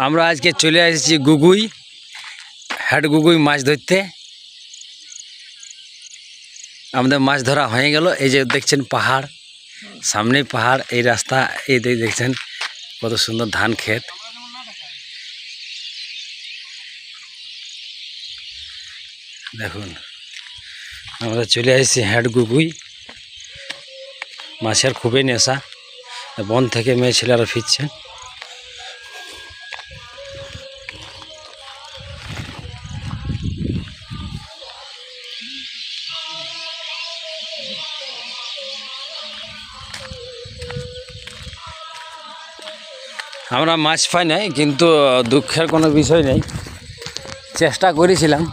আমরা আজকে চলে এসেছি গুগুই হেড গুগুই মাছ ধরতে। আমাদের মাছ ধরা হয়ে গেল। এই যে দেখছেন পাহাড়, সামনেই পাহাড়, এই রাস্তা, এই দেখছেন কত সুন্দর ধান ক্ষেত। দেখুন আমরা চলে এসেছি হেড গুগুই। মাছের খুবই নেশা, বন থেকে মেয়ে ছেলেরা ফিরছেন। আমরা মাছ পাই নাই, কিন্তু দুঃখের কোনো বিষয় নেই, চেষ্টা করেছিলাম।